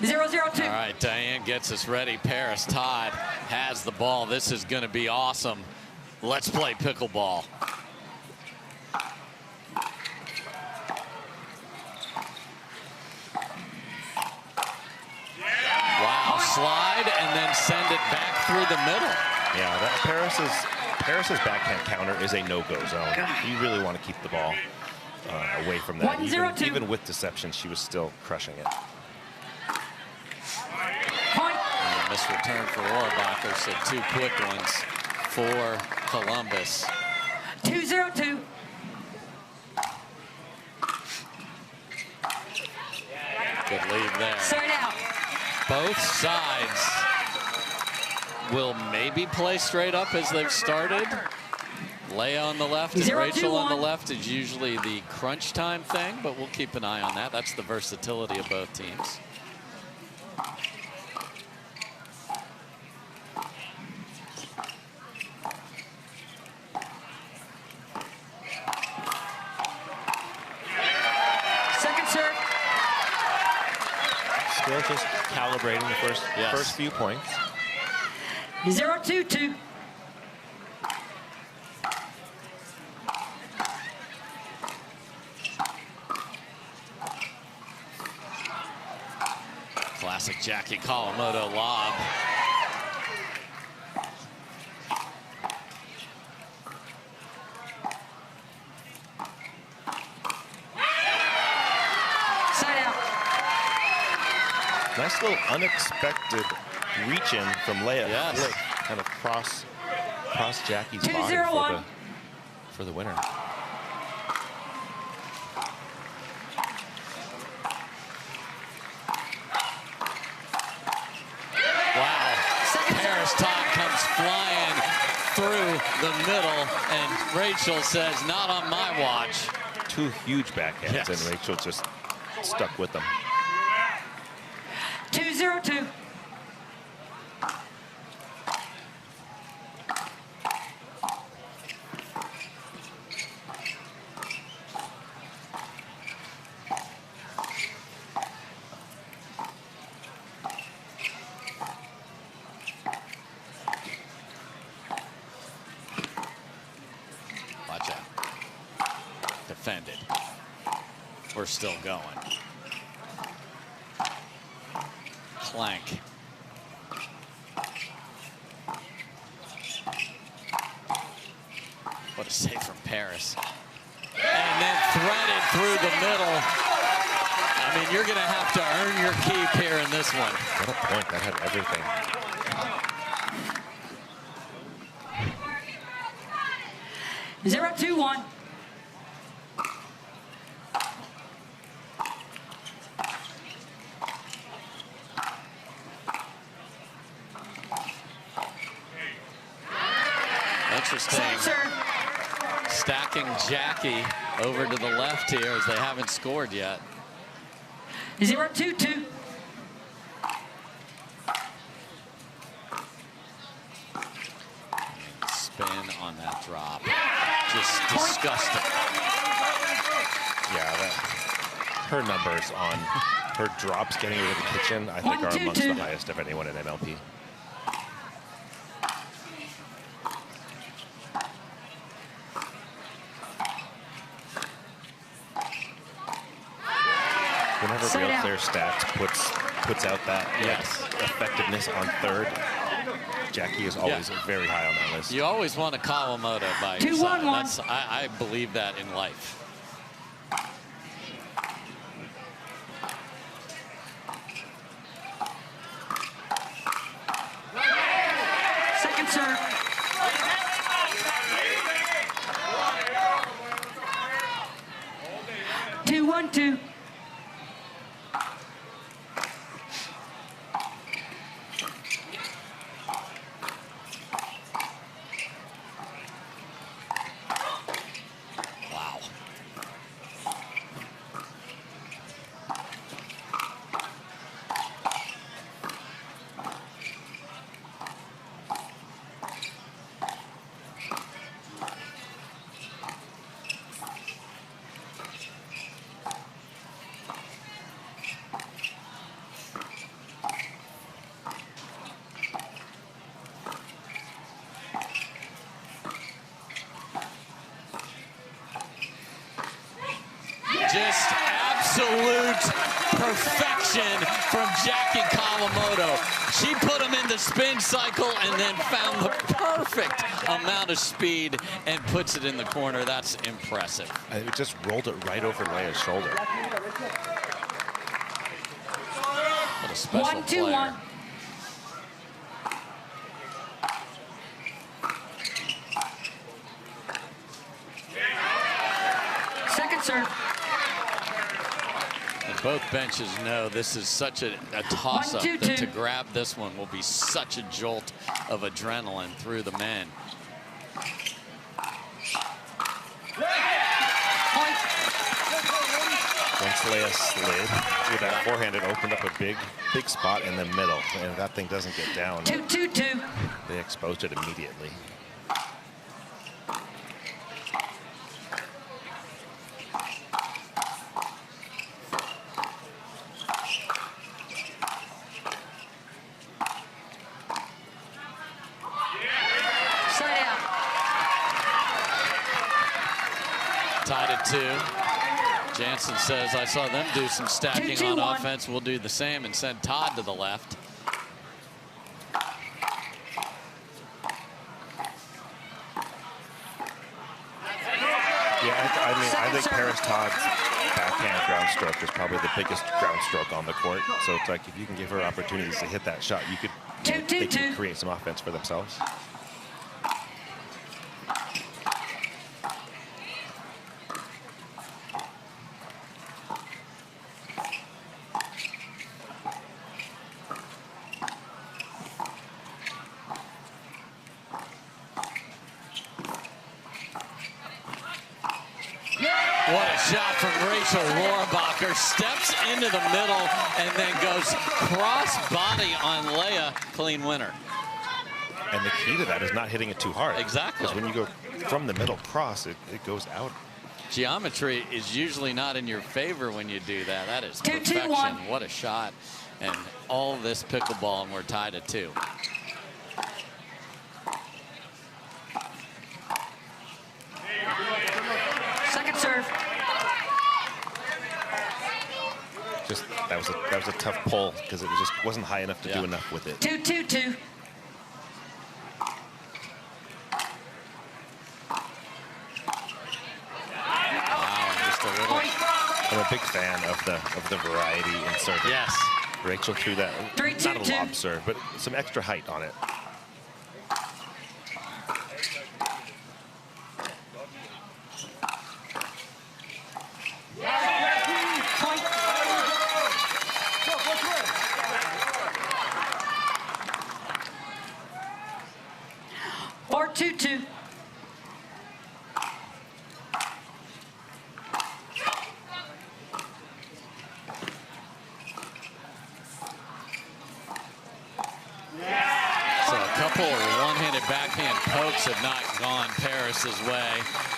0-0-2. All right, Diane gets us ready. Paris Todd has the ball. This is going to be awesome. Let's play pickleball. Wow, slide and then send it back through the middle. Yeah, that Paris's backhand counter is a no-go zone. You really want to keep the ball away from that. Even with deception, she was still crushing it. And a missed return for Rohrabacher, so 2 quick ones for Columbus. 2-0-2. Good lead there. Side out. Both sides will maybe play straight up as they've started. Leia on the left and Rachel on the left is usually the crunch time thing, but we'll keep an eye on that. That's the versatility of both teams. Second serve. Still just calibrating the first few points. 0-2-2. Classic Jackie Kawamoto lob. Side out. Nice little unexpected reach in from Leia. Yes. Flick, kind of cross Jackie's body for the winner. Wow. Paris Todd comes flying through the middle, and Rachel says, not on my watch. 2 huge backhands, and Rachel just stuck with them. 2-0-2. Watch out. Defended. We're still going. Clank. What a save from Paris. And then threaded through the middle. I mean, you're going to have to earn your keep here in this one. What a point. That had everything. 0-2-1. Interesting. Stacking Jackie over to the left here as they haven't scored yet. 0-2-2. Spin on that drop. Just disgusting. Yeah, her numbers on her drops getting over the kitchen, I think, are amongst the highest of anyone in MLP. Whenever Real Clear Stats puts out that effectiveness on third, Jackie is always very high on that list. You always want a Kawamoto by your side. I believe that in life. Second serve. Two, 1-2. absolute perfection from Jackie Kawamoto. She put him in the spin cycle and then found the perfect amount of speed and puts it in the corner. That's impressive. It just rolled it right over Leia's shoulder. What a special player. 1-2-1. Second serve. And both benches know this is such a toss-up that to grab this one will be such a jolt of adrenaline through the men. Once Leia slid with that forehand, it opened up a big spot in the middle. And if that thing doesn't get down, 2-2-2. they exposed it immediately. Tied at 2. Jansen says, I saw them do some stacking 2-2-1. on offense. We'll do the same and send Todd to the left. Yeah, I think Paris Todd's backhand ground stroke is probably the biggest ground stroke on the court. So it's like if you can give her opportunities to hit that shot, they can create some offense for themselves. What a shot from Rohrabacher. Steps into the middle and then goes cross body on Leia. Clean winner. And the key to that is not hitting it too hard. Exactly. Because when you go from the middle cross, it goes out. Geometry is usually not in your favor when you do that. That is 2-2-1. perfection. What a shot. And all this pickleball, and we're tied at 2. Second serve. Just that was a tough pull because it just wasn't high enough to do enough with it. 2-2-2. I'm a big fan of the variety in serving. Yes. Rachel threw that, not a lob serve, but some extra height on it. Or 2-2. Couple of one-handed backhand pokes have not gone Paris's way.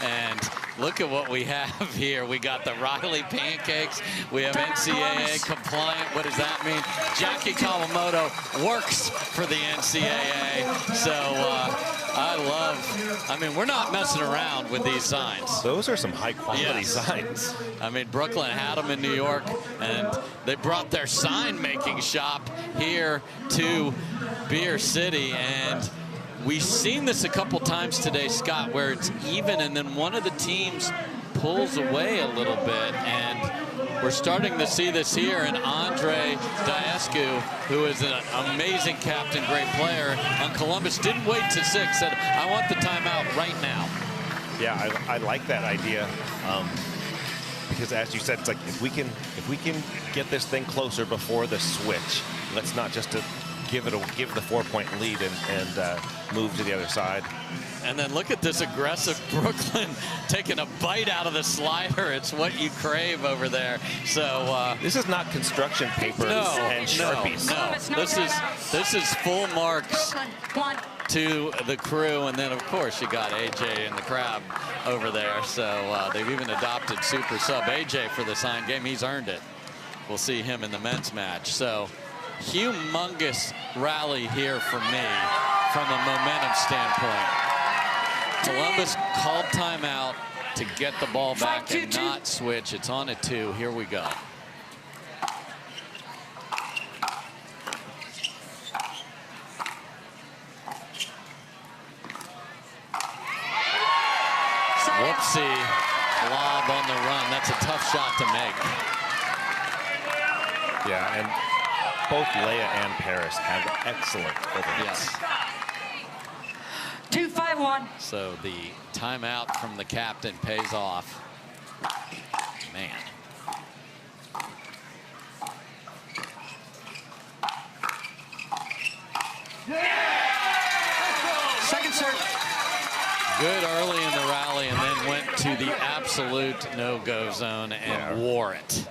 And look at what we have here. We got the Riley pancakes. We have NCAA compliant. What does that mean? Jackie Kawamoto works for the NCAA. So I mean, we're not messing around with these signs. Those are some high-quality signs. I mean, Brooklyn had them in New York, and they brought their sign-making shop here to Beer City, and we've seen this a couple times today, Scott, where it's even, and then one of the teams pulls away a little bit, and we're starting to see this here. And Andre Daescu, who is an amazing captain, great player on Columbus, didn't wait to 6, said, I want the timeout right now. Yeah, I like that idea. Because as you said, it's like if we can get this thing closer before the switch, let's not just give the 4-point lead and move to the other side. And then look at this aggressive Brooklyn taking a bite out of the slider. It's what you crave over there. So this is not construction paper and Sharpies. No. This is full marks to the crew, and then of course you got AJ and the crowd over there. So they've even adopted super sub AJ for the sign game. He's earned it. We'll see him in the men's match. So humongous rally here for me from a momentum standpoint. Columbus called timeout to get the ball back and not switch. It's on at 2. Here we go. that's a tough shot to make. Yeah, and both Leia and Paris have excellent overhits. Yes. 2-5-1. So the timeout from the captain pays off. Man. Second serve. Good early in the rally and then went to the absolute no-go zone and wore it.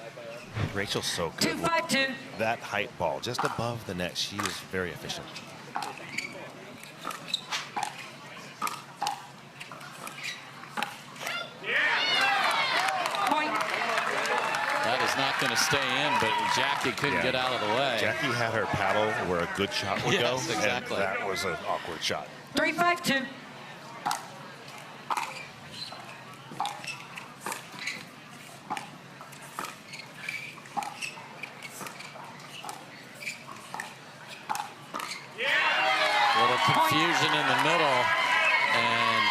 Rachel's so good. 2-5-2. That height ball just above the net. She is very efficient. Point. That is not going to stay in, but Jackie couldn't get out of the way. Jackie had her paddle where a good shot would go. Yes, exactly. And that was an awkward shot. 3-5-2. Confusion in the middle, and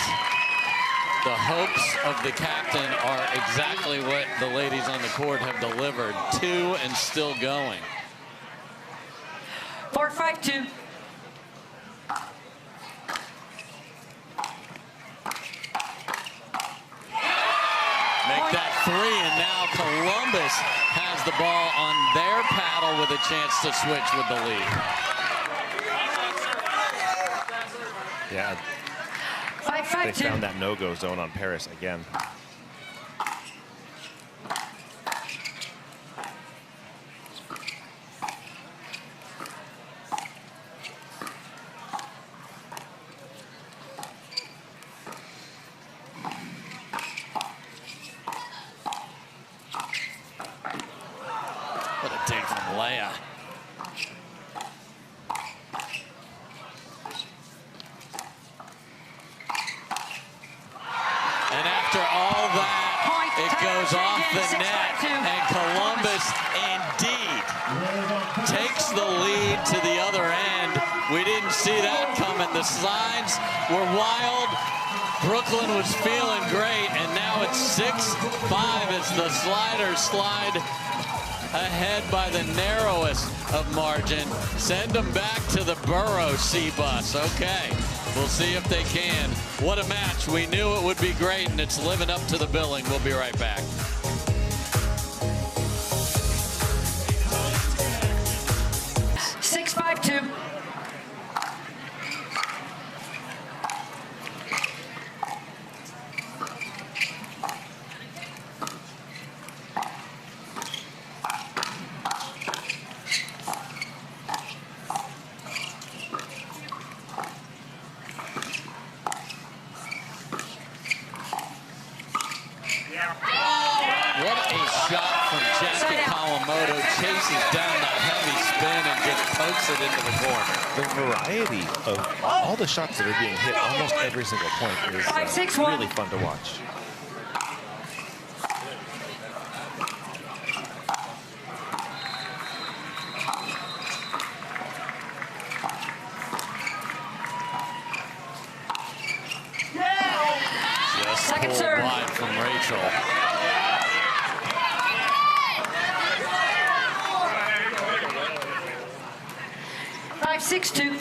the hopes of the captain are exactly what the ladies on the court have delivered. 2 and still going. 4-5-2. Make that 3, and now Columbus has the ball on their paddle with a chance to switch with the lead. Yeah, 5-5-2. they found that no-go zone on Paris again. What a dig from Leia. And after all that, it goes off the net, and Columbus indeed takes the lead to the other end. We didn't see that coming. The signs were wild. Brooklyn was feeling great, and now it's 6-5 as the Sliders slide ahead by the narrowest of margin. Send them back to the Burrow C-Bus. Okay, we'll see if they can. What a match. We knew it would be great, and it's living up to the billing. We'll be right back. What a shot from Jackie Kawamoto. Chases down the heavy spin and just pokes it into the corner. The variety of all the shots that are being hit almost every single point is really fun to watch. Just pulled wide from Rachel. Five, 6-2.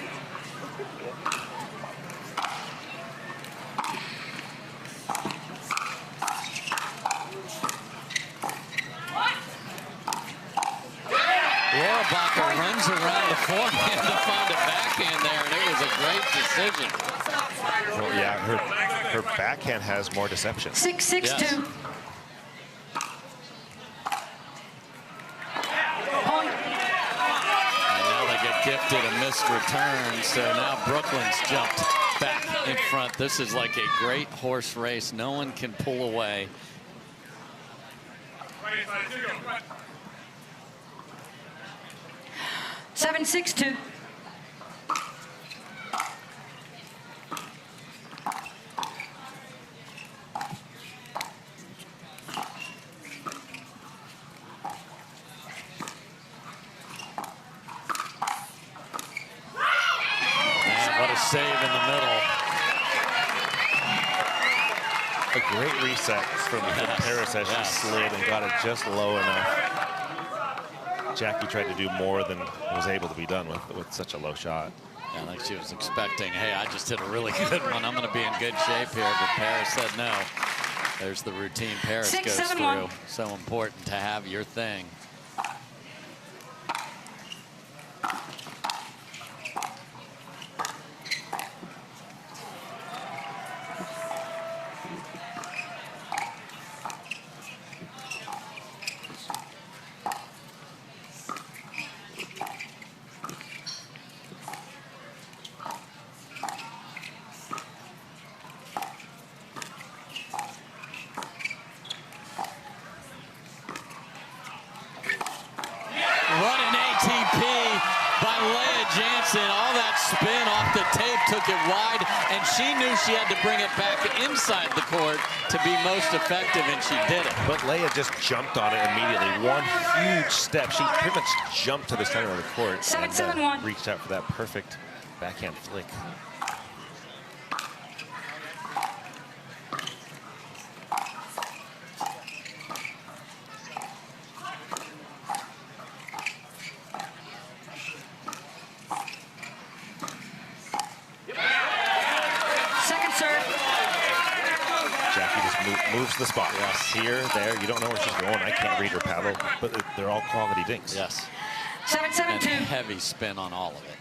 Rohrabacher runs around the forehand to find a backhand there, and it was a great decision. Well, yeah, her backhand has more deception. 6-6-2. Yes. Gifted a missed return, so now Brooklyn's jumped back in front. This is like a great horse race. No one can pull away. Seven, 6-2. Save in the middle. A great reset from Paris as she slid and got it just low enough. Jackie tried to do more than was able to be done with such a low shot. Yeah, like she was expecting, hey, I just hit a really good one. I'm going to be in good shape here. But Paris said no. There's the routine Paris goes through. So important to have your thing. Jansen, all that spin off the tape took it wide, and she knew she had to bring it back inside the court to be most effective, and she did it. But Leia just jumped on it immediately. One huge step. She pretty much jumped to the center of the court and reached out for that perfect backhand flick. Moves the spot. Yes. Here, there. You don't know where she's going. I can't read her paddle, but they're all quality dinks. Yes. 7-7-2. Heavy spin on all of it.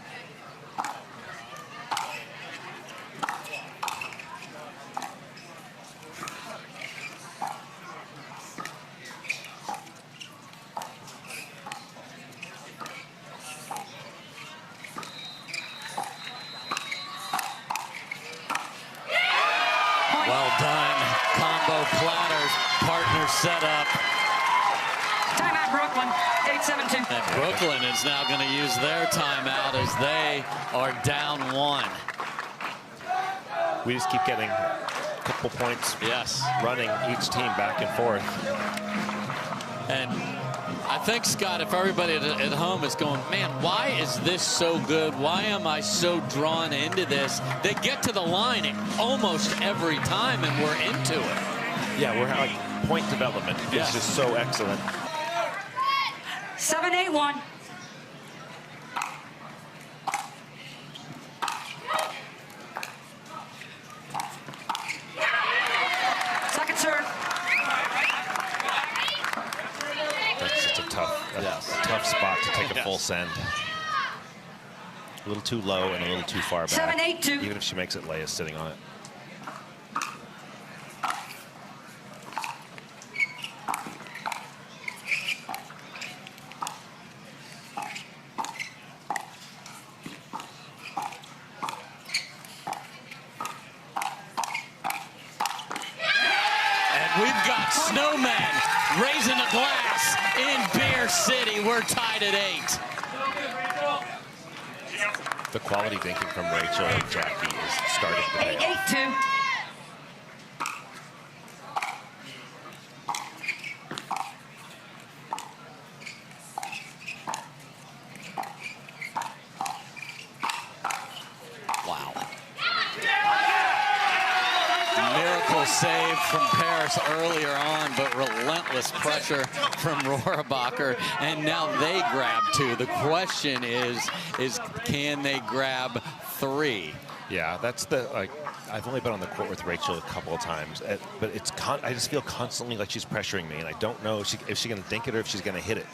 Well done. Combo platters, partner setup. Timeout, Brooklyn. 8-7-2. And Brooklyn is now going to use their timeout as they are down 1. We just keep getting a couple points. Yes. Running each team back and forth. And I think, Scott, if everybody at home is going, man, why is this so good? Why am I so drawn into this? They get to the line almost every time, and we're into it. Yeah, we're like point development. It's just so excellent. 7-8-1. Second serve. That's just a tough spot to take a full send. A little too low and a little too far back. 7-8-2. Even if she makes it, Leia's sitting on it. We've got Snowman raising a glass in Beer City. We're tied at 8. The quality dinking from Rachel and Jackie is starting to pay off. 8-8-2. Save from Paris earlier on, but relentless pressure from Rohrabacher, and now they grab 2. The question is can they grab 3? Yeah, that's I've only been on the court with Rachel a couple of times, but I just feel constantly like she's pressuring me, and I don't know if she's going to dink it or if she's going to hit it.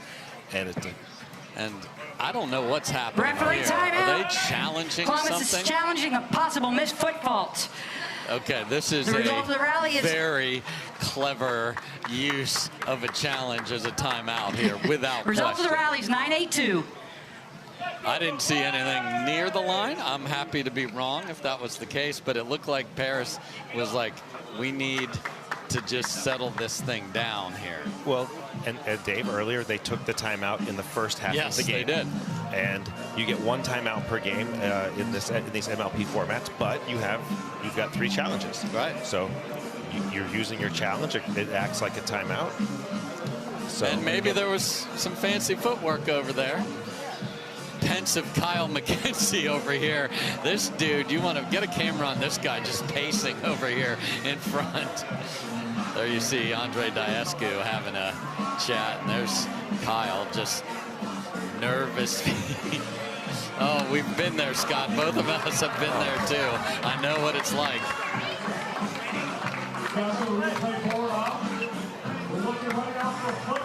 And I don't know what's happening Referee here. timeout. Are they challenging Columbus something? is challenging a possible missed foot fault. Okay, this is a very clever use of a challenge as a timeout here, without Result question. of the rally is 9-8-2. I didn't see anything near the line. I'm happy to be wrong if that was the case, but it looked like Paris was like, we need to just settle this thing down here. Well, and Dave, earlier they took the timeout in the first half of the game. Yes, they did. And you get 1 timeout per game in these MLP formats, but you've got 3 challenges. Right. So you're using your challenge. It acts like a timeout. So and maybe there was some fancy footwork over there. defensive Kyle McKenzie over here. This dude, you want to get a camera on this guy just pacing over here in front. There you see Andre Daescu having a chat, and there's Kyle just nervous. Oh, we've been there, Scott. Both of us have been there too. I know what it's like.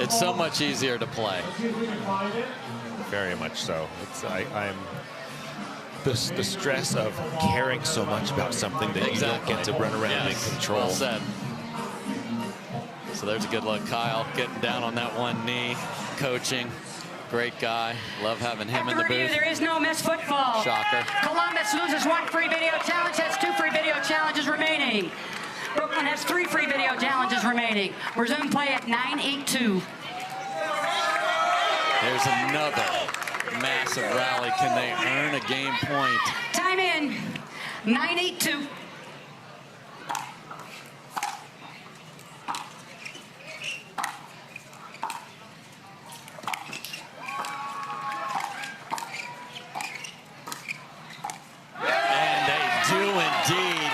It's so much easier to play. Very much so. I'm the stress of caring so much about something that you don't get to run around and control. Well said. So there's a good look. Kyle getting down on that one knee, coaching. Great guy. Love having him in the booth. There is no missed football. Shocker. Columbus loses 1 free video challenge, has 2 free video challenges remaining. Brooklyn has 3 free video challenges remaining. Resume play at 9:82. There's another massive rally. Can they earn a game point? Time in. 9:82. And they do indeed.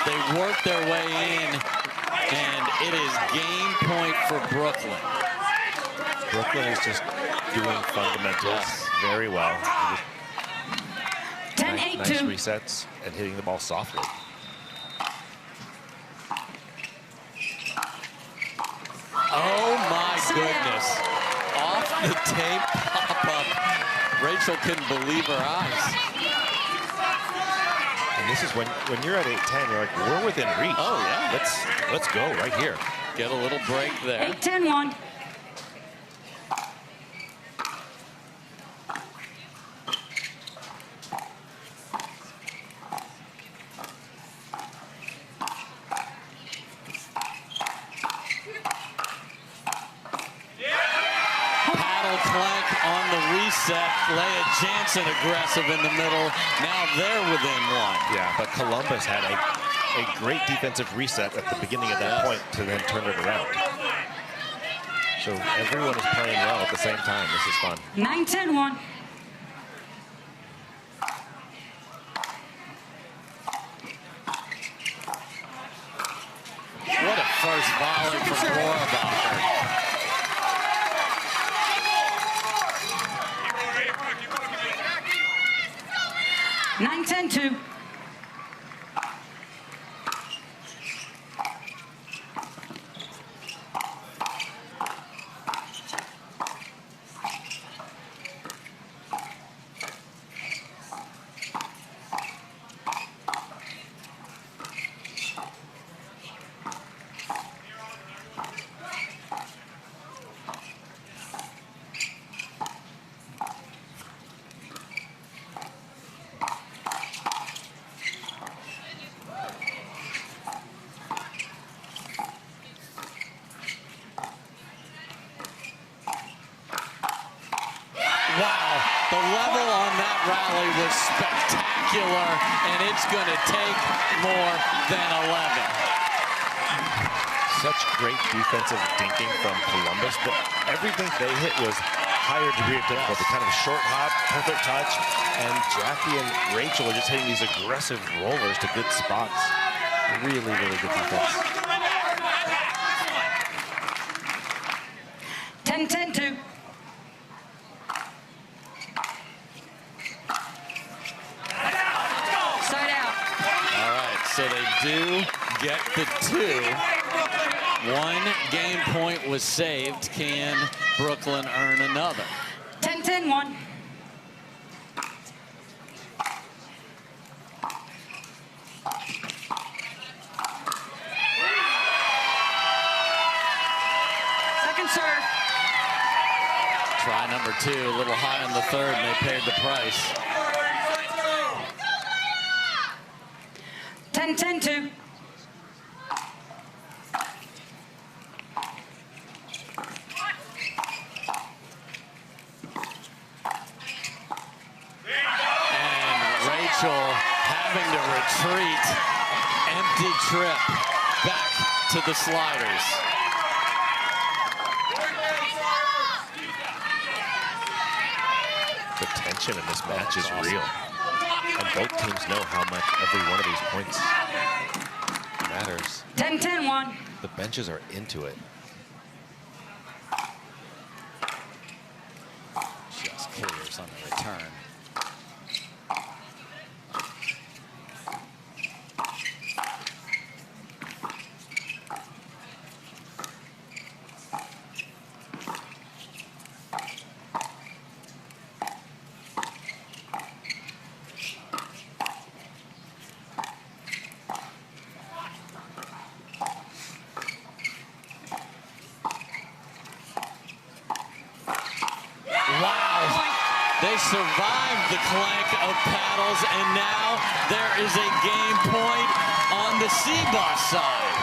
They work their way in, and it is game point for Brooklyn. Brooklyn is just doing fundamentals very well. 10-8-2. Nice resets and hitting the ball softly. Oh my goodness. Off the tape pop-up. Rachel couldn't believe her eyes. And this is when you're at 8-10, you're like, we're within reach. Oh yeah. Let's go right here. Get a little break there. 8-10-1. Jansen aggressive in the middle. Now they're within 1. Yeah, but Columbus had a great defensive reset at the beginning of that point to then turn it around. So everyone is playing well at the same time. This is fun. 9-10-1. What a first volley from Rohrabacher. 9-10-2. Spectacular, and it's going to take more than 11. Such great defensive thinking from Columbus, but everything they hit was higher degree of difficulty, kind of short hop, perfect touch, and Jackie and Rachel are just hitting these aggressive rollers to good spots. Really, really good defense. 10-10-2. So they do get the 2. 1 game point was saved. Can Brooklyn earn another? 10-10-1. Second serve. Try number 2, a little high on the 3rd, and they paid the price. 10-10-2. And Rachel having to retreat. Empty trip back to the sliders. The tension in this match is real. And both teams know how much every one of these points matters. 10-10-1. The benches are into it. Just clears on the return. Survived the clank of paddles, and now there is a game point on the C-Bus side.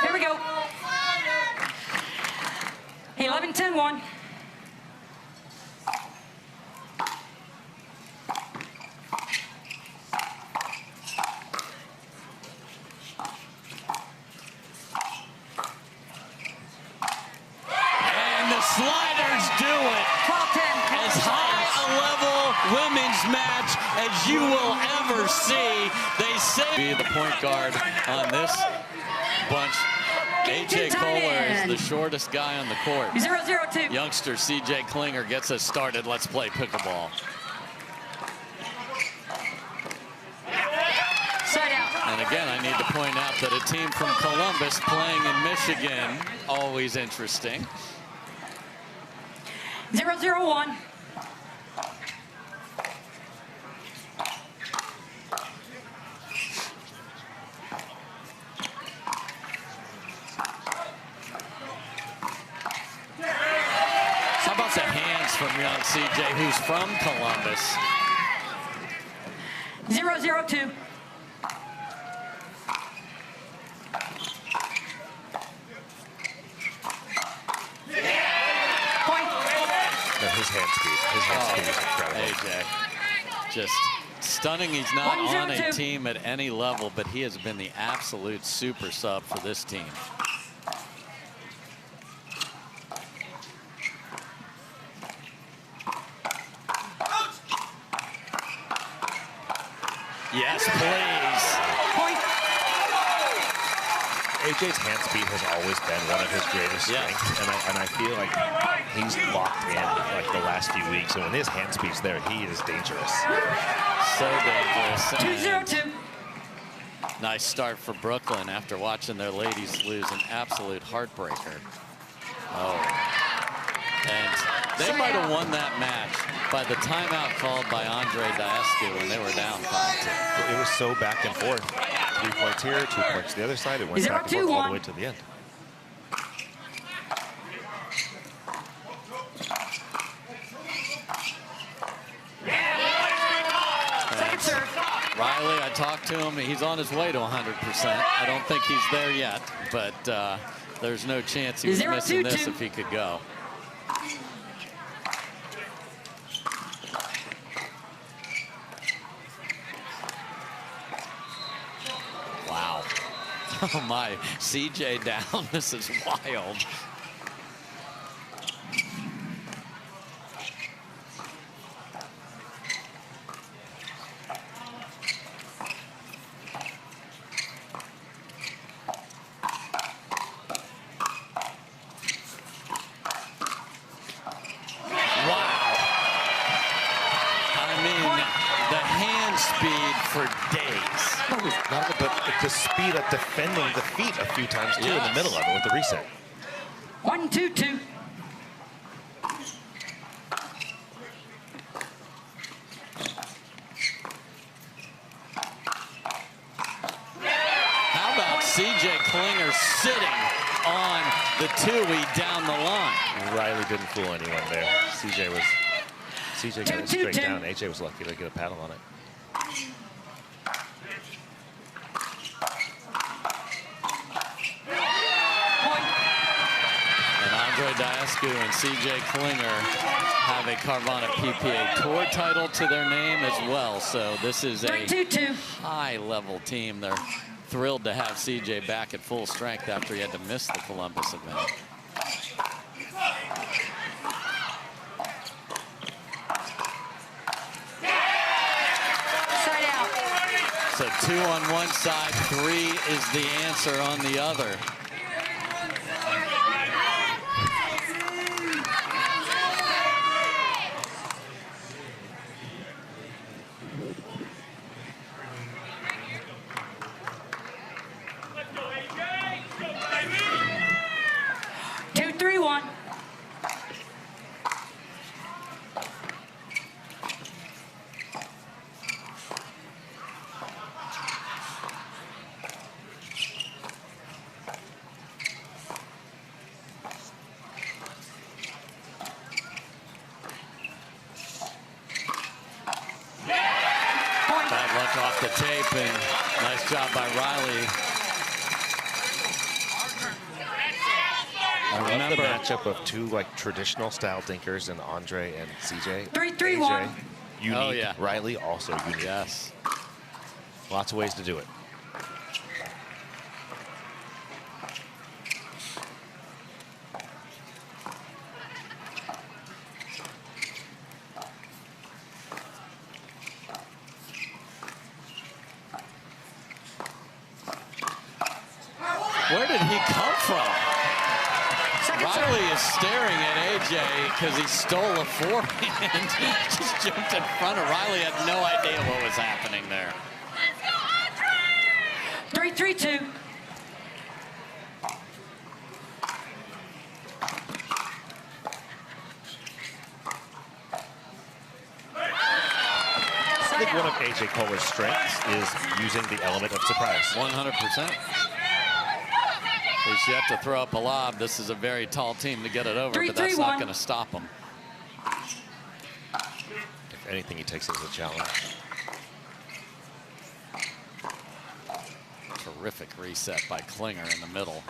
Here we go. 11-10-1. Sliders do it. As high a level women's match as you will ever see. They say be the point guard on this bunch. AJ Koller is the shortest guy on the court. 0-0-2. Youngster CJ Klinger gets us started. Let's play pickleball. Side out. And again, I need to point out that a team from Columbus playing in Michigan, always interesting. 0-0-1. How about the hands from young CJ, who's from Columbus? 0-0-2. His hand speed is incredible. AJ, just stunning. He's not on a team at any level, but he has been the absolute super sub for this team. Yes, please. AJ's hand speed has always been one of his greatest strengths, and I feel like he's locked in like the last few weeks. And when his hand speed's there, he is dangerous. So dangerous. 2-0-2. Nice start for Brooklyn after watching their ladies lose an absolute heartbreaker. Oh, and they might have won that match by the timeout called by Daescu when they were down 5-2. It was so back and forth. 3 points here, 2 points the other side. It went back and forth all the way to the end. Riley, I talked to him. He's on his way to 100%. I don't think he's there yet, but there's no chance he was missing this if he could go. Wow. Oh my, CJ down. This is wild. For days. But the speed of defending the feet a few times too in the middle of it with the reset. 1-2-2. How about CJ Klinger sitting on the two-way down the line? Riley didn't fool anyone there. CJ got it straight down. AJ was lucky to get a paddle on it. Daescu and CJ Klinger have a Carvana PPA Tour title to their name as well. So this is a high-level team. They're thrilled to have CJ back at full strength after he had to miss the Columbus event. So 2 on one side, 3 is the answer on the other. Off the tape, and nice job by Riley. I love the matchup of two like traditional style dinkers and Andre and CJ. 3-3-1. Unique. Oh, yeah. Riley also unique. Yes. Lots of ways to do it. Where did he come from? Riley is staring at AJ because he stole a forehand. Just jumped in front of Riley. Had no idea what was happening there. 3-3-2. I think one of AJ Koller's strengths is using the element of surprise. 100%. He's yet to throw up a lob. This is a very tall team to get it over, but that's not going to stop him. If anything, he takes it as a challenge. Terrific reset by Klinger in the middle.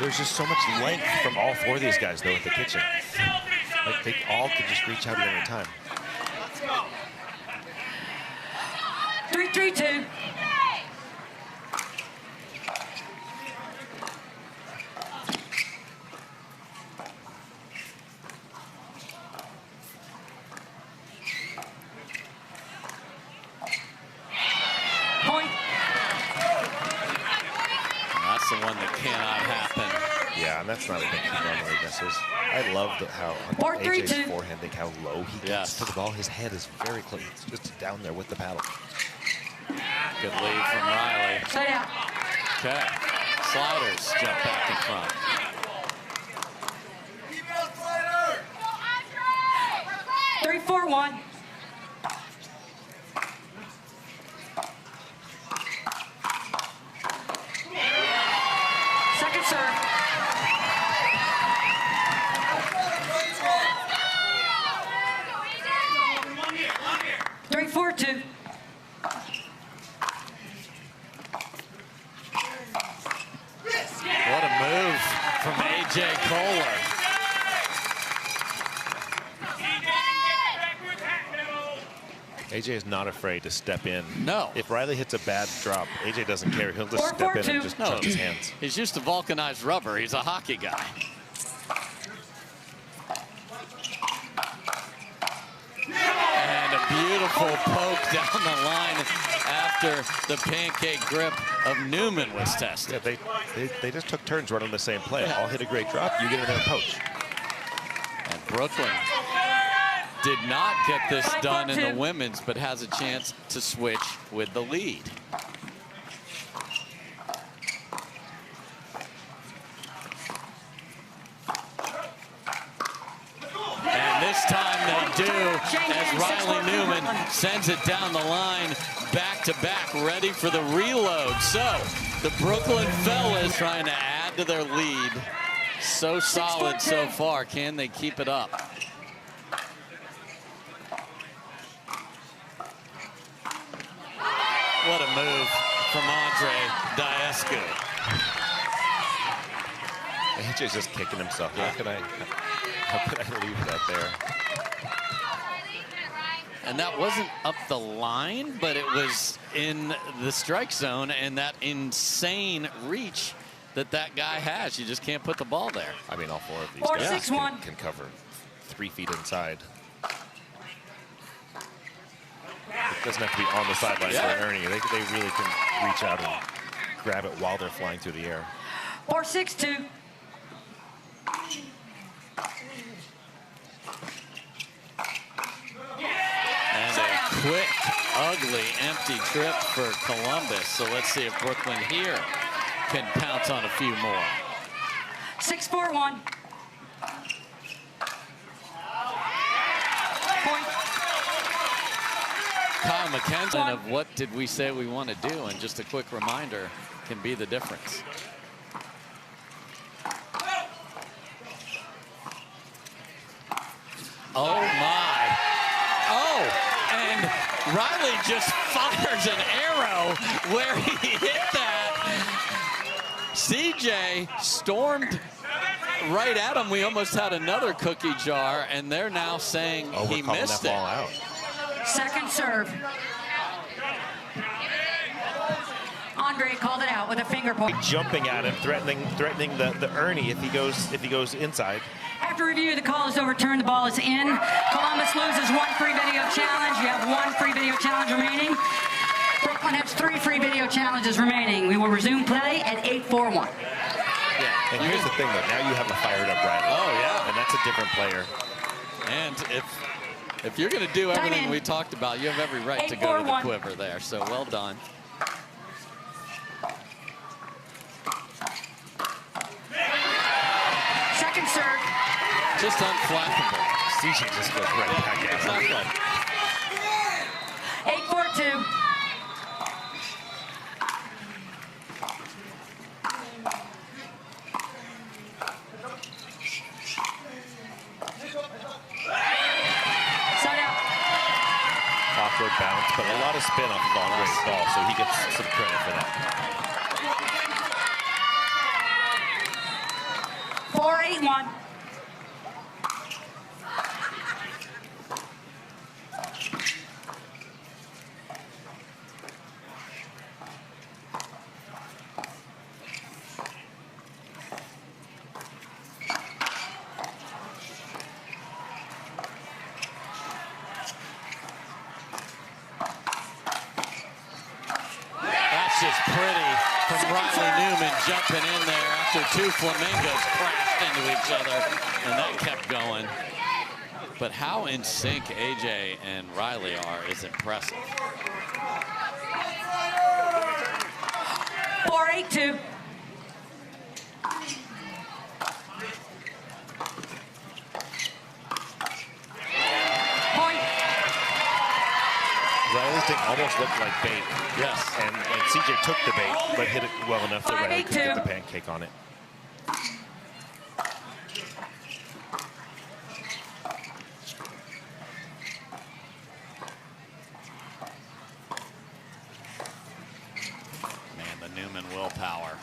There's just so much length from all 4 of these guys, though, at the kitchen. Like, they all could just reach out at any time. 3-3-2. Point. That's the one that cannot happen. Yeah, and that's not a thing he normally misses. I love how on AJ's forehanding, how low he gets to the ball. His head is very close. It's just down there with the paddle. Good lead from Riley. Stay down. Okay. Sliders jump back in front. 3-4-1. Second serve. Two. What a move from AJ Koller. AJ is not afraid to step in. No. If Riley hits a bad drop, AJ doesn't care. He'll just step in and just touch his hands. He's used to vulcanized rubber. He's a hockey guy. And a beautiful poke down the line after the pancake grip of Newman was tested. Yeah, they just took turns running the same play. I'll hit a great drop, you get in there and poach. And Brooklyn did not get this done in the women's, but has a chance to switch with the lead. And this time they do, as Riley Newman sends it down the line, back to back, ready for the reload. So The Brooklyn fellas trying to add to their lead. So solid so far. Can they keep it up? What a move from Daescu. AJ's just kicking himself. How could I leave that there? And that wasn't up the line, but it was in the strike zone, and that insane reach that guy has. You just can't put the ball there. I mean, all four of these 4, guys 6, 1. can cover 3 feet inside. It doesn't have to be on the sideline for Ernie. They really can reach out and grab it while they're flying through the air. 4, 6, 2. And a quick, ugly, empty trip for Columbus. So let's see if Brooklyn here can pounce on a few more. 6, 4, 1. Point. Kyle McKenzie of what did we say we want to do, and just a quick reminder can be the difference. Oh my. Oh, and Riley just fires an arrow where he hit that. CJ stormed right at him. We almost had another cookie jar, and they're now saying he missed it. Ball out. Second serve. Andre called it out with a finger point. Jumping at him, threatening the Ernie if he goes inside. After review, the call is overturned. The ball is in. Columbus loses 1 free video challenge. You have 1 free video challenge remaining. Brooklyn has 3 free video challenges remaining. We will resume play at 8-4-1. Yeah. And here's the thing, though. Now you have a fired up Riley. Oh, yeah. And that's a different player. And if you're going to do everything we talked about, you have every right to go to the quiver there. So well done. Second serve. Just unflappable. CJ just goes right back at him. 8-4-2. Awkward bounce, but a lot of spin off of Andre's ball, so he gets some credit for that. 4-8-1. Just pretty from Riley Newman jumping in there after 2 flamingos crashed into each other, and that kept going. But how in sync AJ and Riley are is impressive. 4-8-2. Riley's thing almost looked like bait. Yes. And CJ took the bait, but hit it well enough that Riley could get the pancake on it. Man, the Newman willpower.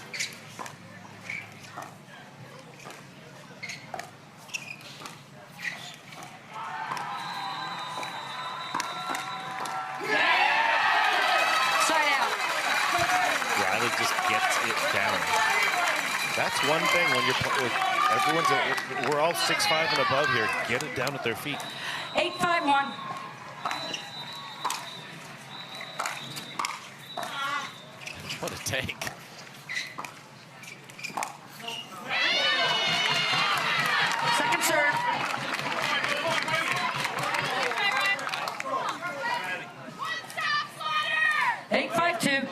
Just gets it down. That's one thing when you're we're all 6'5" and above here. Get it down at their feet. 8-5-1. What a take. Second serve. Eight, 5-2.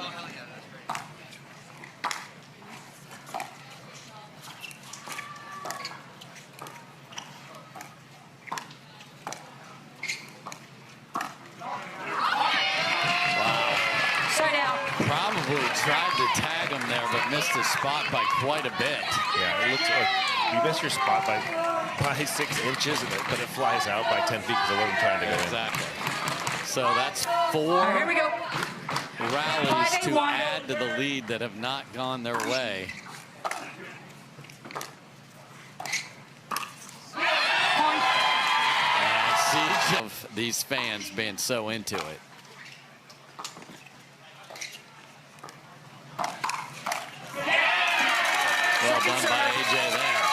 probably tried to tag him there, but missed his spot by quite a bit. Yeah, it looks like you missed your spot by 6 inches, but it flies out by 10 feet because it wasn't trying to go in. Exactly. So that's 4 Here we go. rallies to 5-8-1. add to the lead that have not gone their way. Point. And see of these fans being so into it. Well done by AJ there.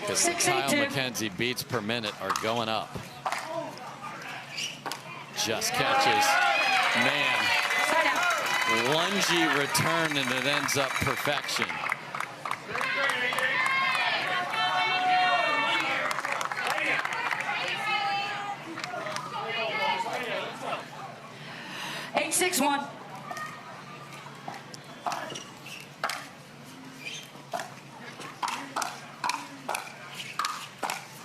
Because the Kyle 6-8-2. McKenzie beats per minute are going up. Just catches. Man, Side out. lungy return, and it ends up perfection. Eight, 6-1.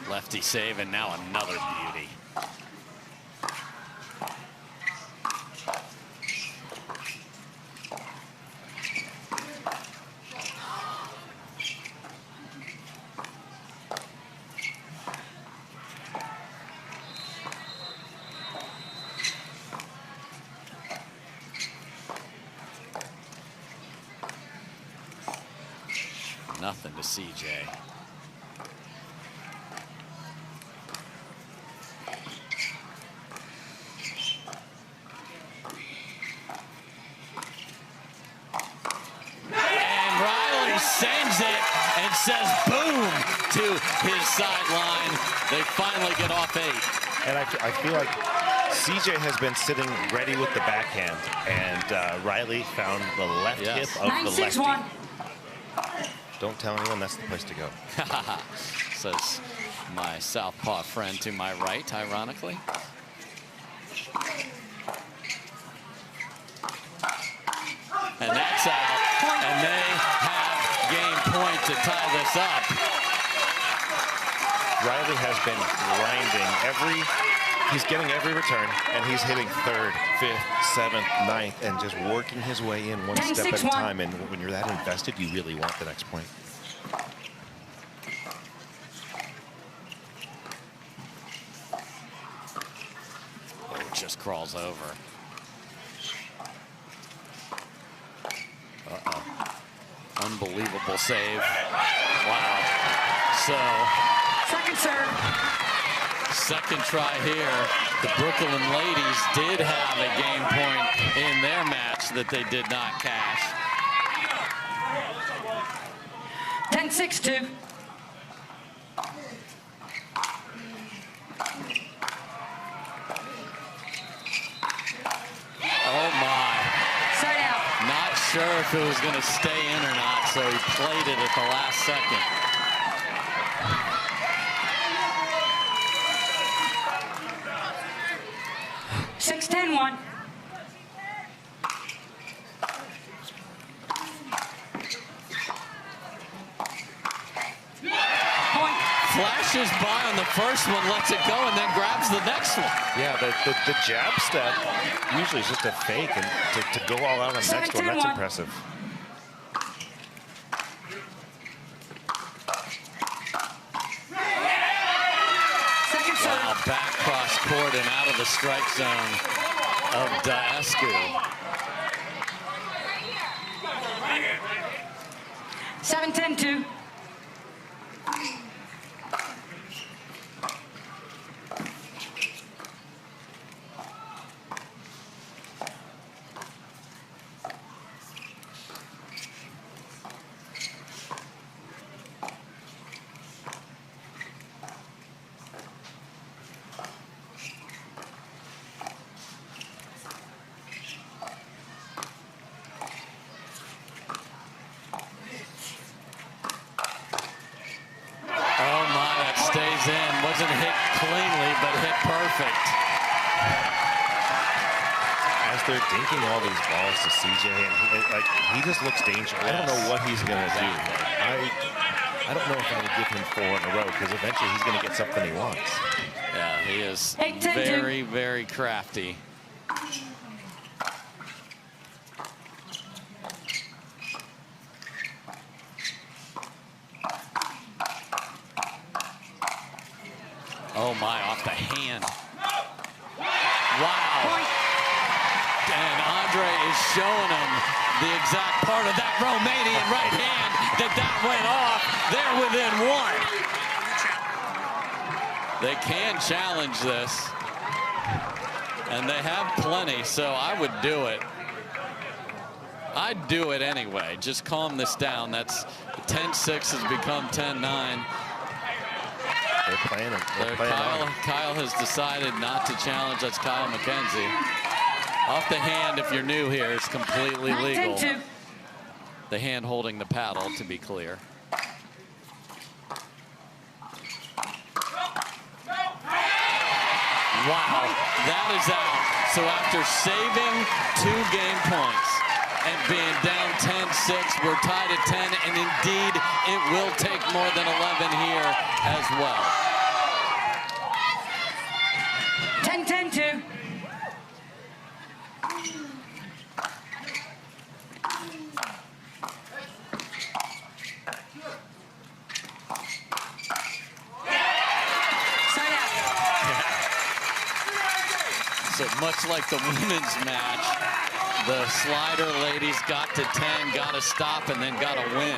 Lefty save, and now another beauty. Nothing to CJ. Sends it and says boom to his sideline. They finally get off 8. And I feel like CJ has been sitting ready with the backhand, and Riley found the left hip of the lefty. 9-6-1. Don't tell anyone that's the place to go. Says my southpaw friend to my right, ironically. And that's out. And they have game point to tie this up. Riley has been grinding he's getting every return, and he's hitting 3rd, 5th, 7th, 9th, and just working his way in one step at a time. And when you're that invested, you really want the next point. Oh, it just crawls over. Unbelievable save. Wow. So, Second serve. second try here. The Brooklyn ladies did have a game point in their match that they did not cash. 10-6-2. Oh my. Side out. Not sure if it was going to stay in or not, so he played it at the last second. Six, 10-1. Point. Flashes by on the first one, lets it go, and then grabs the next one. Yeah, the jab step usually is just a fake, and to go all out on the next one, that's 7-10-1. impressive. Second serve. Wow, back cross court and out of the strike zone of Daescu. 7-10-2. Wasn't hit cleanly, but hit perfect. As they're dinking all these balls to CJ, and he just looks dangerous. I don't know what he's going to do. I don't know if I'm going to give him 4 in a row, because eventually he's going to get something he wants. Yeah, he is 8-10-2. very, very crafty. Oh my, off the hand. Wow. And Andre is showing him the exact part of that Romanian right hand that went off. They're within one. They can challenge this. And they have plenty, so I would do it. I'd do it anyway. Just calm this down. That's 10-6 has become 10-9. They're playing it. They're playing Kyle has decided not to challenge. That's Kyle McKenzie. Off the hand, if you're new here, it's completely legal. 9-10-2. The hand holding the paddle, to be clear. Wow, that is out. So after saving 2 game points and being down 10-6, we're tied at 10, and indeed, it will take more than 11 here as well. 10-10-2. So much like the women's match, the slider ladies got to 10, got to stop, and then got to win.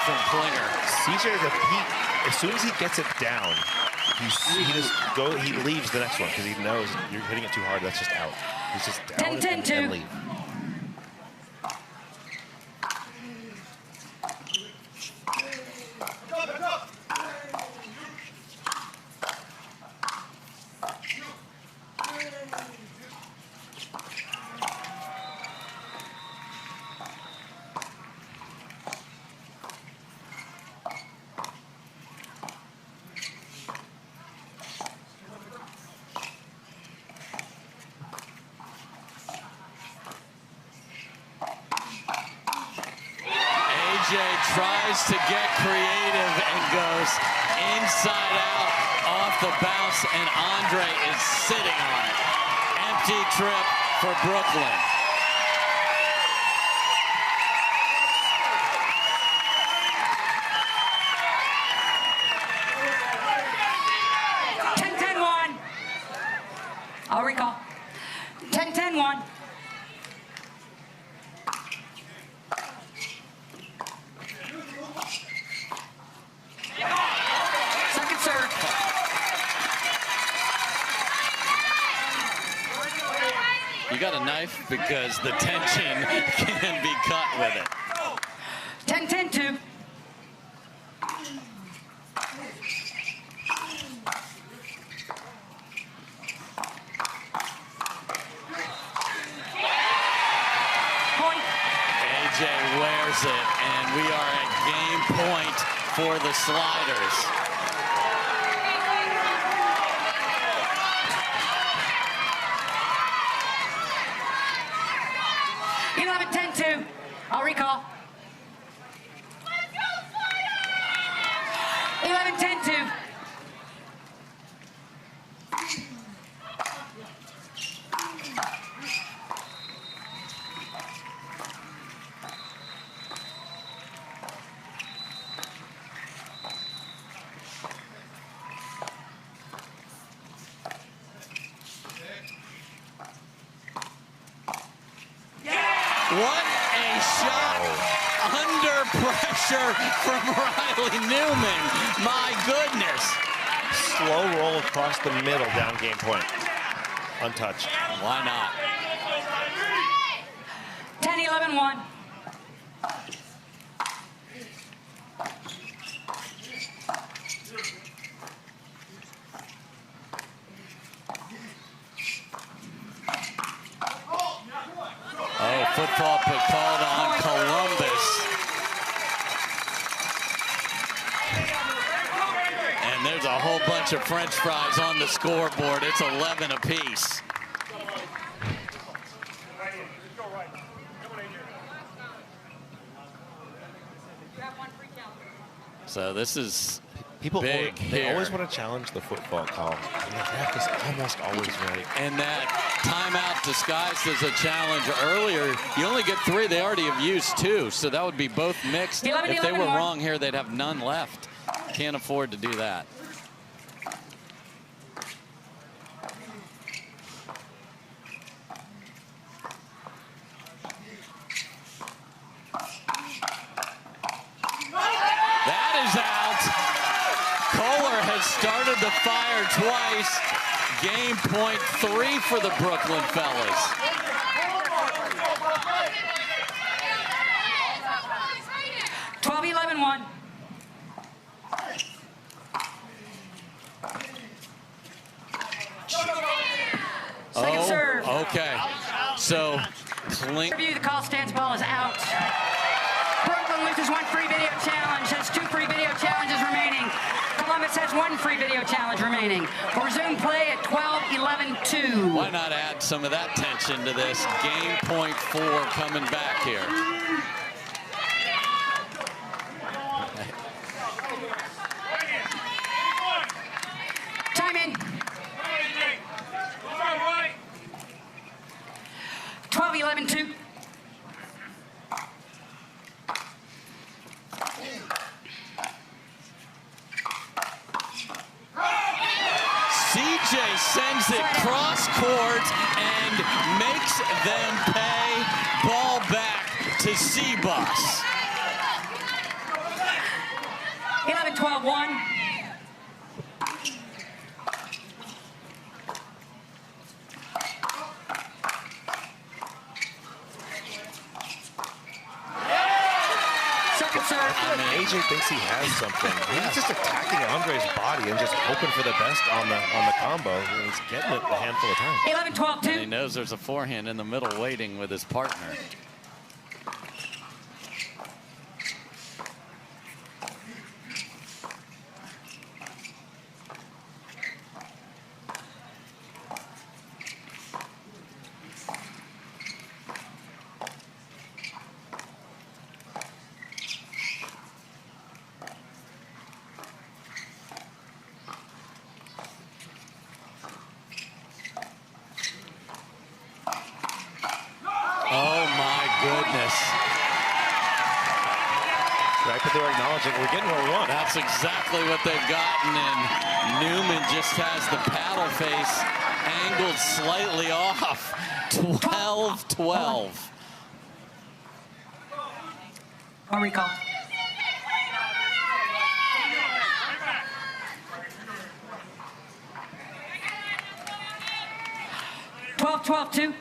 From Klinger. CJ, as soon as he gets it down, he leaves the next one because he knows you're hitting it too hard. That's just out. He's just down 10-10-2. and leave. Tries to get creative and goes inside out off the bounce, and Andre is sitting on it. Empty trip for Brooklyn. I'll recall. 10-10-1. Second serve. You got a knife because the tension can be cut with it. 10-10-2. Wears it, and we are at game point for the sliders. You have a 10-2. I'll recall. 11-10-2. What a shot under pressure from Riley Newman. My goodness. Slow roll across the middle, down game point. Untouched. Why not? 10-11-1. Foot fault, but called on Columbus. And there's a whole bunch of French fries on the scoreboard. It's 11 apiece. So this is People big they always here. want to challenge the foot fault call. And the ref is almost always right. And that timeout disguised as a challenge earlier, you only get 3. They already have used 2, so that would be both mixed. If they were wrong here, they'd have none left. Can't afford to do that. That is out. Koller has started the fire twice. Game point 3 for the Brooklyn fellas. Twelve, 11-1. Second serve. Okay. So, Klinger. Review, the call stands, ball is out. Brooklyn loses 1 free video challenge, has 2 free video challenges remaining. Columbus has 1 free video challenge remaining. We'll resume play at 12-11-2. Why not add some of that tension to this? Game point 4 coming back here. Time in. 12-11-2. CJ sends it cross court and makes them pay. Ball back to C-Bus. 11-12-1. Second serve. AJ thinks he has something. He's just attacking Andre's body and just hoping for the best on the combo. And he's getting it a handful of times. 11-12-2. And he knows there's a forehand in the middle waiting with his partner. Oh my goodness. Right, but they're acknowledging we're getting what we want. That's exactly what they've gotten, and Newman just has the paddle face angled slightly off. 12-12. Or recall. Twelve, 12-2.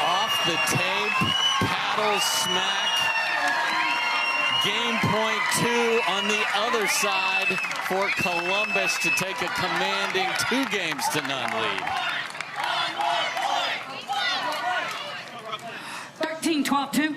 Off the tape, paddle smack. Game point 2 on the other side for Columbus to take a commanding 2-0 lead. 13-12-2.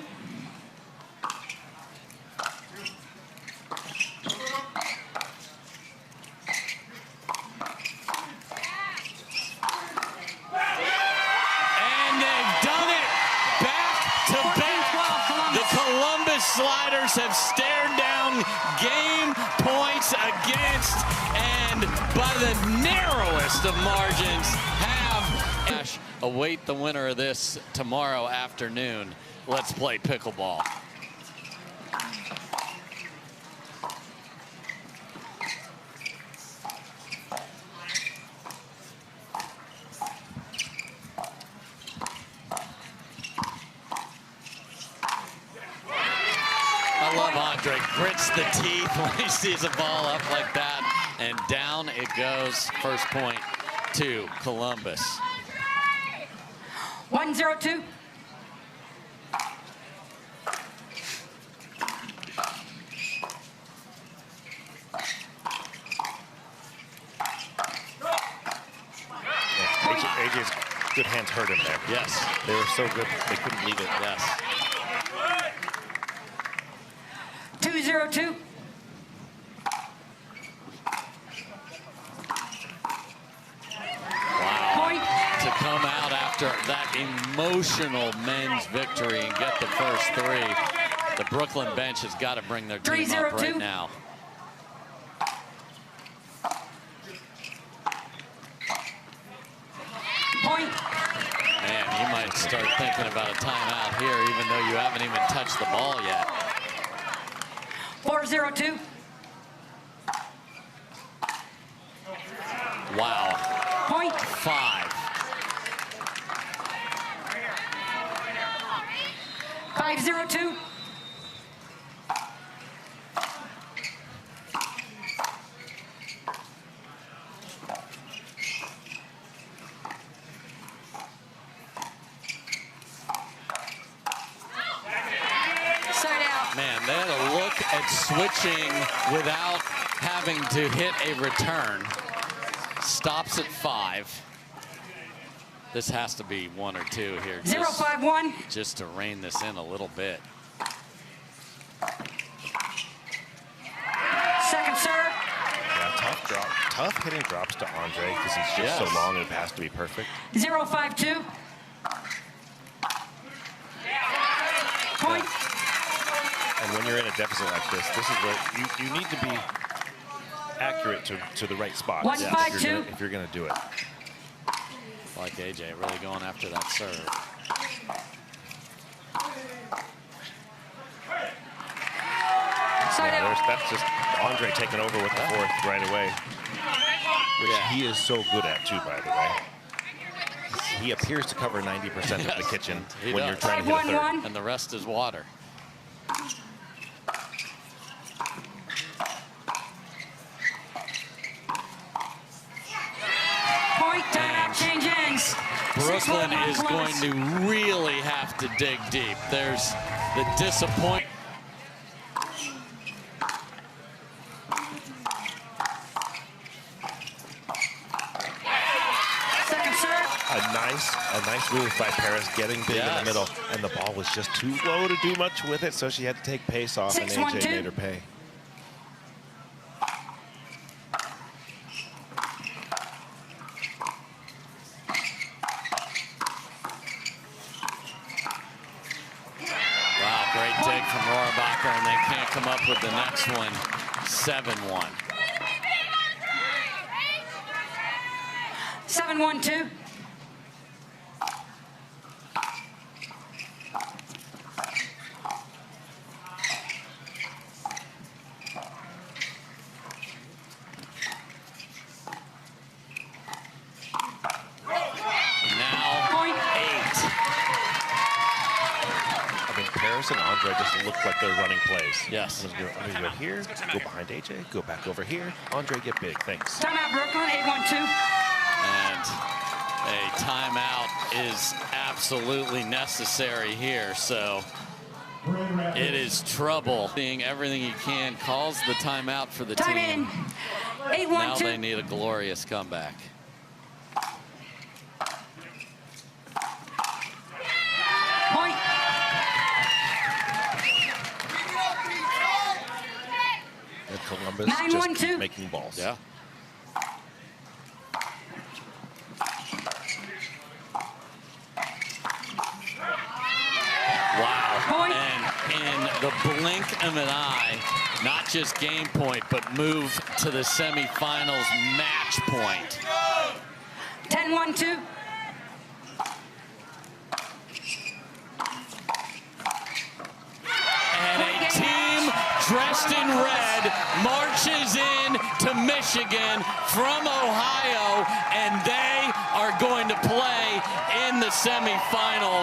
Sliders have stared down game points against, and by the narrowest of margins have await the winner of this tomorrow afternoon. Let's play pickleball. Grits the teeth when he sees a ball up like that, and down it goes. First point to Columbus. 1-0-2. good hands hurt him there. Yes. They were so good, they couldn't leave it. Yes. 2-0-2. Wow. To come out after that emotional men's victory and get the first three, the Brooklyn bench has got to bring their team up right now. Point. Man, you might start thinking about a timeout here, even though you haven't even touched the ball yet. 4-0-2. Wow. Point. 5. 5-0-2. Man, they had a look at switching without having to hit a return. Stops at 5. This has to be 1 or 2 here. 0-5-1. Just to rein this in a little bit. Second serve. Yeah, tough drop. Tough hitting drops to Andre because he's just so long and it has to be perfect. 0-5-2. Point. And when you're in a deficit like this is where you need to be accurate to the right spot. 1-5-2. If you're gonna do it. Like AJ really going after that serve. That's just Andre taking over with the fourth right away. Which he is so good at too, by the way. He appears to cover 90% of the kitchen when you're trying to hit a third. And the rest is water. Brooklyn is going to really have to dig deep. There's the disappointment. Second serve. A nice move by Paris, getting big in the middle, and the ball was just too low to do much with it, so she had to take pace off, and AJ made her pay. Great dig from Rohrabacher, and they can't come up with the next one. 7-1. 7-1-2. And Andre just look like they're running plays. Yes. I'm gonna go here, go behind AJ, go back over here. Andre, get big. Thanks. Timeout, Brooklyn. 8-1-2. And a timeout is absolutely necessary here. So it is trouble. Seeing everything he can, calls the timeout for the team. 8-1-2. Now they need a glorious comeback. Point. And Columbus 9-1-2. just keep making balls. Yeah. Wow. Point. And in the blink of an eye, not just game point, but move to the semifinals match point. 10-1-2. And a team dressed in red marches in to Michigan from Ohio, and they are going to play in the semifinals.